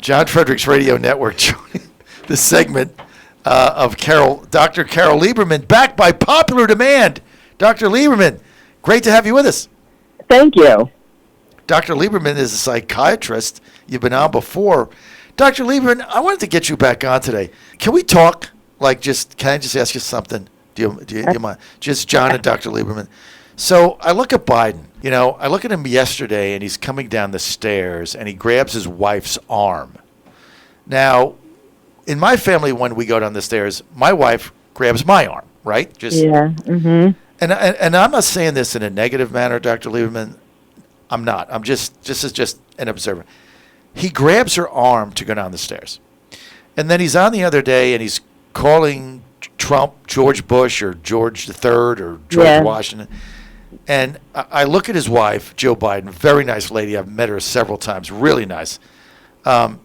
John Fredericks Radio Network, the segment of Dr. Carol Lieberman, back by popular demand. Dr. Lieberman, great to have you with us. Thank you. Dr. Lieberman is a psychiatrist. You've been on before. Dr. Lieberman, I wanted to get you back on today. Can we talk? Can I just ask you something? Do you mind? Just John and Dr. Lieberman. So I look at Biden. I look at him yesterday, and he's coming down the stairs, and he grabs his wife's arm. Now, in my family, when we go down the stairs, my wife grabs my arm, right? Yeah. Mm-hmm. And I'm not saying this in a negative manner, Dr. Lieberman. I'm not. I'm just an observer. He grabs her arm to go down the stairs. And then he's on the other day, and he's calling Trump George Bush or George III or George Washington. And I look at his wife, Joe Biden, very nice lady. I've met her several times, really nice. And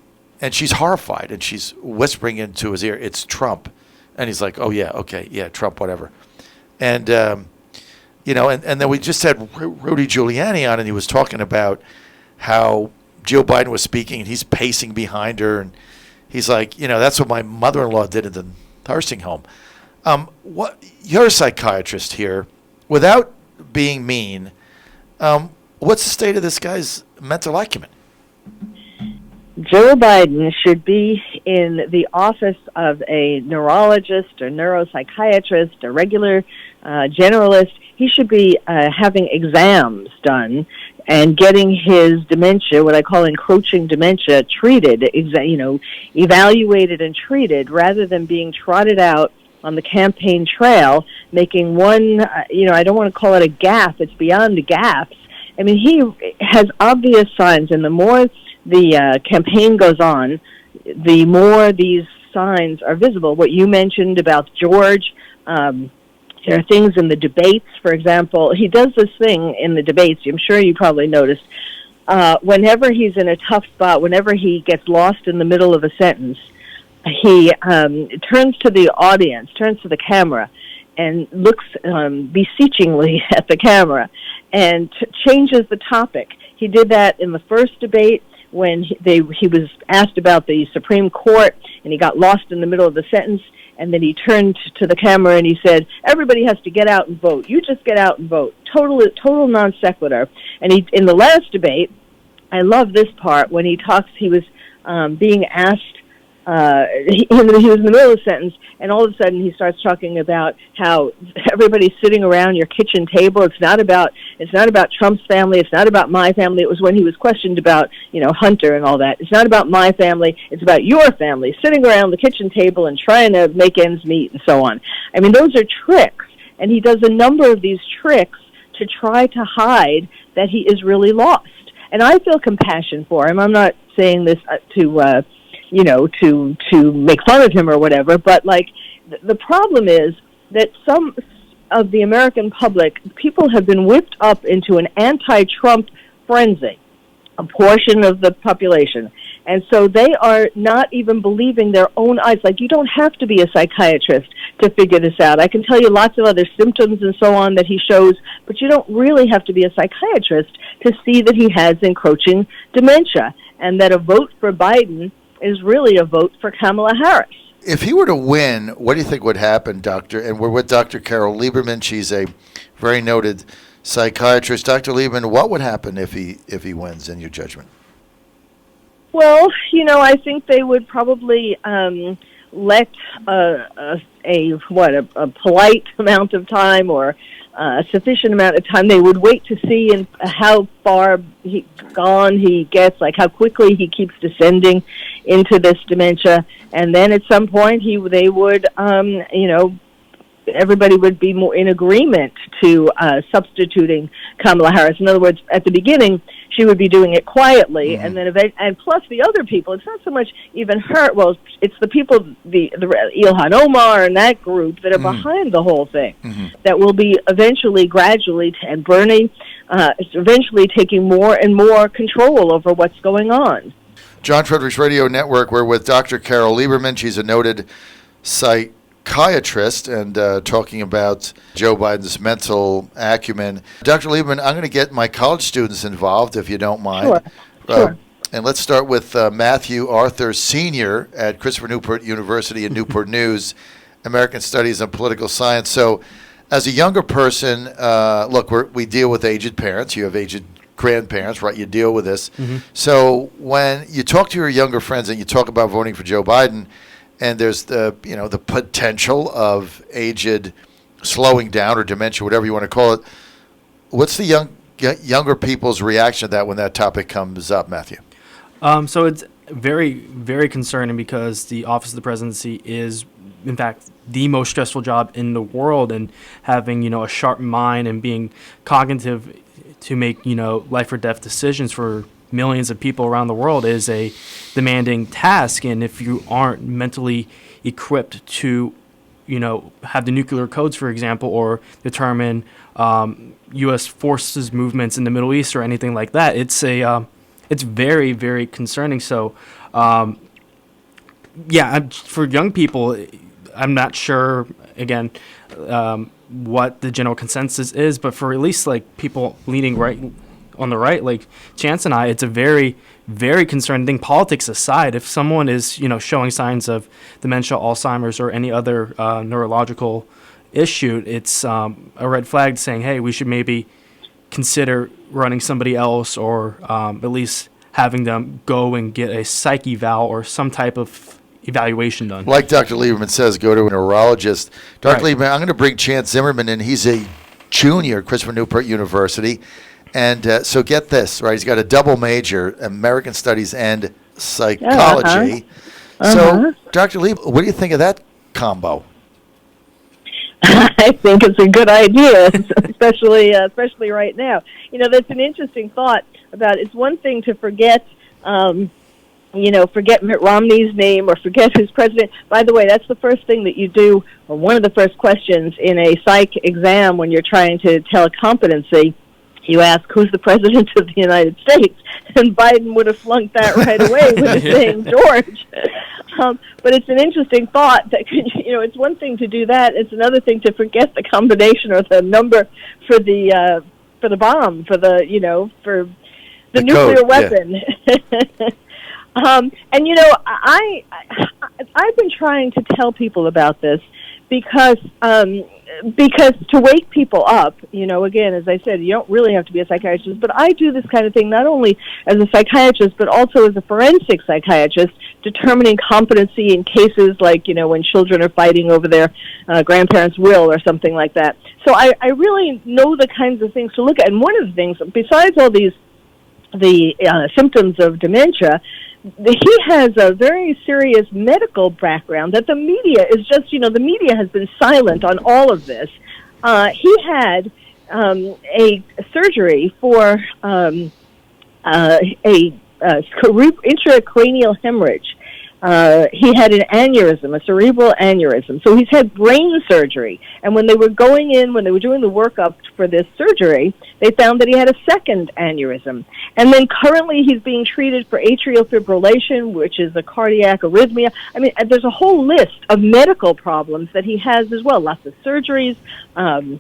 she's horrified, and she's whispering into his ear, "It's Trump." And he's like, "Oh, yeah, okay, yeah, Trump, whatever." And, and then we just had Rudy Giuliani on, and he was talking about how Joe Biden was speaking, and he's pacing behind her, and he's like, that's what my mother-in-law did at the nursing home. You're a psychiatrist here. Without being mean, what's the state of this guy's mental acumen? Joe Biden should be in the office of a neurologist or neuropsychiatrist, a regular generalist. He should be having exams done and getting his dementia, what I call encroaching dementia, treated, evaluated and treated, rather than being trotted out on the campaign trail, making one, I don't want to call it a gaffe. It's beyond the gaffes. I mean, he has obvious signs, and the more the campaign goes on, the more these signs are visible. What you mentioned about George, there are things in the debates, for example. He does this thing in the debates, I'm sure you probably noticed. Whenever he's in a tough spot, whenever he gets lost in the middle of a sentence, he turns to the audience, turns to the camera, and looks beseechingly at the camera and changes the topic. He did that in the first debate when he was asked about the Supreme Court, and he got lost in the middle of the sentence, and then he turned to the camera and he said, "Everybody has to get out and vote. You just get out and vote." Total non sequitur. And in the last debate, I love this part when he was being asked. He was in the middle of the sentence, and all of a sudden he starts talking about how everybody's sitting around your kitchen table. It's not about Trump's family. It's not about my family. It was when he was questioned about Hunter and all that. It's not about my family. It's about your family sitting around the kitchen table and trying to make ends meet and so on. I mean, those are tricks, and he does a number of these tricks to try to hide that he is really lost. And I feel compassion for him. I'm not saying this to make fun of him or whatever, but the problem is that some of the American public, people have been whipped up into an anti-Trump frenzy, a portion of the population. And so they are not even believing their own eyes. You don't have to be a psychiatrist to figure this out. I can tell you lots of other symptoms and so on that he shows, but you don't really have to be a psychiatrist to see that he has encroaching dementia, and that a vote for Biden is really a vote for Kamala Harris. If he were to win, what do you think would happen, Doctor? And we're with Dr. Carol Lieberman. She's a very noted psychiatrist. Dr. Lieberman, what would happen if he wins, in your judgment? Well, I think they would probably let a polite amount of time or a sufficient amount of time. They would wait to see how far he gets, how quickly he keeps descending into this dementia, and then at some point they would, everybody would be more in agreement to substituting Kamala Harris. In other words, at the beginning, she would be doing it quietly, and then and plus the other people. It's not so much even her. Well, it's the people, the Ilhan Omar and that group that are behind the whole thing, that will be eventually, gradually, and Bernie, eventually taking more and more control over what's going on. John Fredericks Radio Network. We're with Dr. Carol Lieberman. She's a noted psychiatrist, and talking about Joe Biden's mental acumen. Dr. Lieberman, I'm going to get my college students involved, if you don't mind. Sure. And let's start with Matthew Arthur Sr. at Christopher Newport University in Newport News, American Studies and Political Science. So as a younger person, look, we deal with aged parents. You have aged grandparents, right? You deal with this. Mm-hmm. So when you talk to your younger friends and you talk about voting for Joe Biden, and there's the potential of aged slowing down or dementia, whatever you want to call it, what's the younger people's reaction to that when that topic comes up, Matthew? So it's very, very concerning because the office of the presidency is, in fact, the most stressful job in the world, and having, a sharp mind and being cognitive to make, life or death decisions for millions of people around the world is a demanding task. And if you aren't mentally equipped to, have the nuclear codes, for example, or determine U.S. forces movements in the Middle East or anything like that, it's very, very concerning. So, for young people, I'm not sure, again, what the general consensus is, but for at least like people leaning right on the right, like Chance and I, it's a very, very concerning thing. Politics aside, if someone is, showing signs of dementia, Alzheimer's, or any other neurological issue, it's a red flag saying, hey, we should maybe consider running somebody else, or at least having them go and get a psych eval or some type of evaluation done. Like Dr. Lieberman says, go to a neurologist. Dr. Right. Lieberman, I'm going to bring Chance Zimmerman in. He's a junior at Christopher Newport University. And so get this, right? He's got a double major, American Studies and Psychology. So, Dr. Lieberman, what do you think of that combo? I think it's a good idea, especially right now. That's an interesting thought about. It's one thing to forget, forget Mitt Romney's name or forget who's president. By the way, that's the first thing that you do, or one of the first questions in a psych exam when you're trying to tell competency. You ask, who's the president of the United States? And Biden would have flunked that right away with his name, George. But it's an interesting thought that, it's one thing to do that. It's another thing to forget the combination or the number for the bomb, for the nuclear code, weapon. Yeah. I've been trying to tell people about this because to wake people up, again, as I said, you don't really have to be a psychiatrist, but I do this kind of thing not only as a psychiatrist, but also as a forensic psychiatrist, determining competency in cases like, when children are fighting over their grandparents' will or something like that. So I really know the kinds of things to look at. And one of the things, besides all the symptoms of dementia, he has a very serious medical background that the media is just, the media has been silent on all of this. He had a surgery for a intracranial hemorrhage. He had an aneurysm, a cerebral aneurysm. So he's had brain surgery. And when they were doing the workup for this surgery, they found that he had a second aneurysm. And then currently he's being treated for atrial fibrillation, which is a cardiac arrhythmia. I mean, there's a whole list of medical problems that he has as well, lots of surgeries. And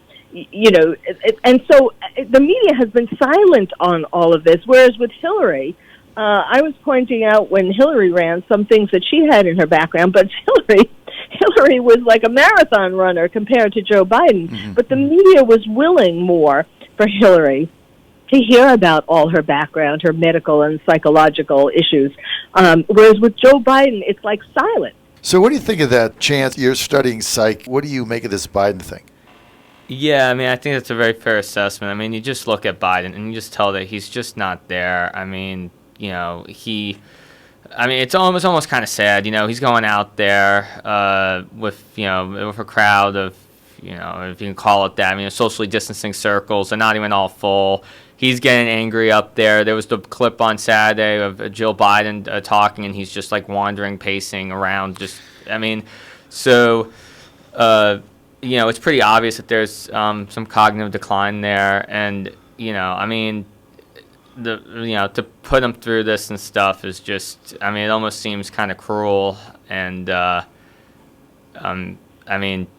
so the media has been silent on all of this, whereas with Hillary, I was pointing out when Hillary ran some things that she had in her background, but Hillary was like a marathon runner compared to Joe Biden. Mm-hmm. But the media was willing more for Hillary to hear about all her background, her medical and psychological issues, whereas with Joe Biden, it's like silent. So what do you think of that, Chance? You're studying psych. What do you make of this Biden thing? Yeah, I mean, I think that's a very fair assessment. I mean, you just look at Biden and you just tell that he's just not there. I mean, it's almost kind of sad. He's going out there with a crowd of, if you can call it that. Socially distancing circles. They're not even all full. He's getting angry up there. There was the clip on Saturday of Jill Biden talking, and he's just like wandering, pacing around. It's pretty obvious that there's some cognitive decline there, and to put him through this and stuff is just, it almost seems kind of cruel. And and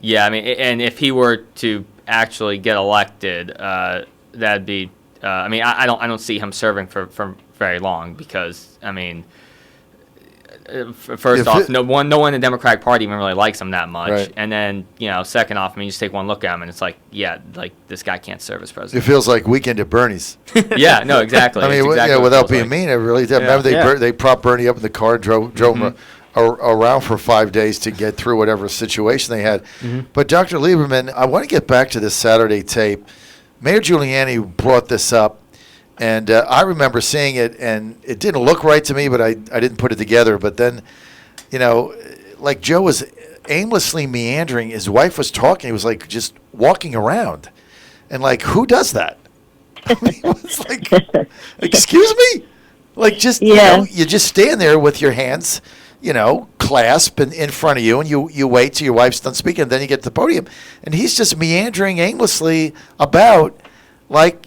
if he were to actually get elected, that'd be. I don't see him serving for very long because, I mean, first off, no one in the Democratic Party even really likes him that much. Right. And then, second off, I mean, you just take one look at him and it's like, yeah, like this guy can't serve as It president. feels like Weekend at Bernie's. Yeah, no, exactly. I mean, It's exactly what it without feels being like. mean, it really did. Yeah. Remember, they propped Bernie up in the car and drove him around for 5 days to get through whatever situation they had. But Dr. Lieberman, I want to get back to this Saturday tape. Mayor Giuliani brought this up, and I remember seeing it, and it didn't look right to me, but I didn't put it together. But then, like Joe was aimlessly meandering. His wife was talking. He was like just walking around. And like, who does that? I mean, it was like, excuse me? Like just, you just stand there with your hands, clasped in front of you, and you wait till your wife's done speaking, and then you get to the podium. And he's just meandering aimlessly about like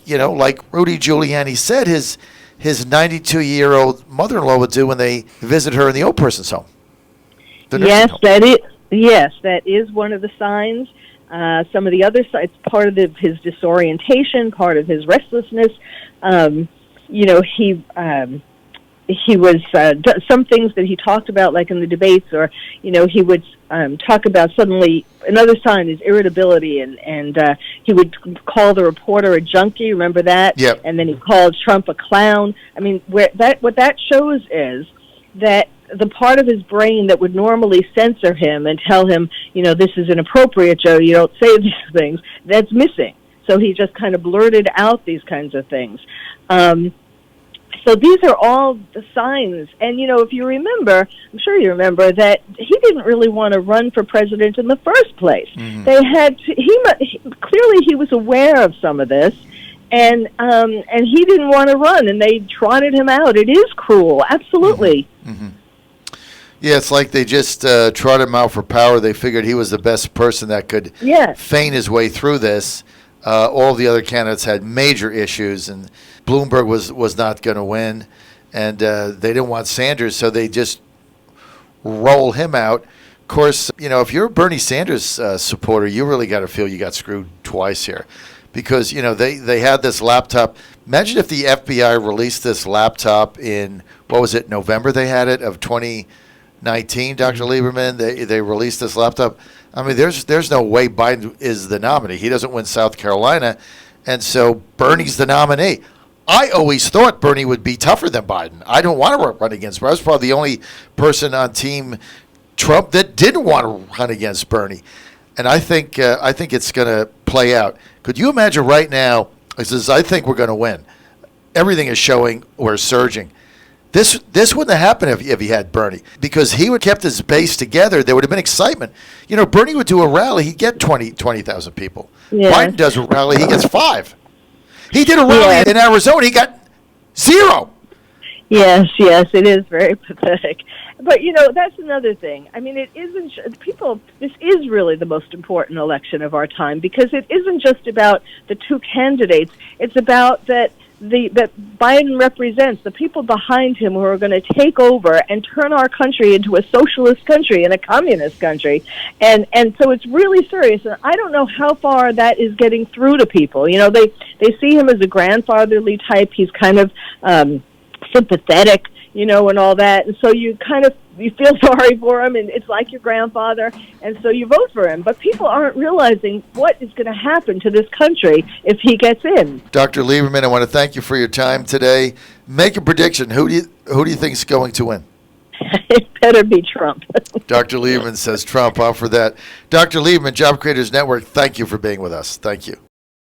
Rudy Giuliani said his 92-year-old mother-in-law would do when they visit her in the old person's home. Yes, that is one of the signs. Some of the other signs, part of his disorientation, part of his restlessness. He was some things that he talked about, like in the debates, or he would talk about suddenly. Another sign is irritability, and he would call the reporter a junkie. Remember that? Yep. And then he called Trump a clown. I mean, what that shows is that the part of his brain that would normally censor him and tell him, this is inappropriate, Joe, you don't say these things, that's missing. So he just kind of blurted out these kinds of things. So these are all the signs. And, if you remember, I'm sure you remember, that he didn't really want to run for president in the first place. Clearly he was aware of some of this, and he didn't want to run, and they trotted him out. It is cruel, absolutely. Yeah, it's like they just trotted him out for power. They figured he was the best person that could feign his way through this. All the other candidates had major issues, and Bloomberg was not going to win, and they didn't want Sanders, so they just roll him out. Of course, if you're a Bernie Sanders supporter, you really got to feel you got screwed twice here, because they had this laptop. Imagine if the FBI released this laptop in November? They had it of 2019. Dr. Lieberman, they released this laptop. I mean, there's no way Biden is the nominee. He doesn't win South Carolina, and so Bernie's the nominee. I always thought Bernie would be tougher than Biden. I don't want to run against Bernie. I was probably the only person on Team Trump that didn't want to run against Bernie. And I think it's going to play out. Could you imagine right now, it says, I think we're going to win. Everything is showing we're surging. This wouldn't have happened if he had Bernie, because he would have kept his base together. There would have been excitement. Bernie would do a rally. He'd get 20,000 people. Yeah. Biden does a rally. He gets 5. He did a rally in Arizona. He got 0. Yes, it is very pathetic. But, that's another thing. I mean, it isn't this is really the most important election of our time, because it isn't just about the two candidates. It's about that Biden represents the people behind him who are going to take over and turn our country into a socialist country and a communist country. And so it's really serious. And I don't know how far that is getting through to people. They see him as a grandfatherly type. He's kind of sympathetic, and all that. And so you feel sorry for him, and it's like your grandfather, and so you vote for him. But people aren't realizing what is going to happen to this country if he gets in. Dr. Lieberman, I want to thank you for your time today. Make a prediction. Who do you think is going to win? It better be Trump. Dr. Lieberman says Trump. I'll for that. Dr. Lieberman, Job Creators Network, thank you for being with us. Thank you.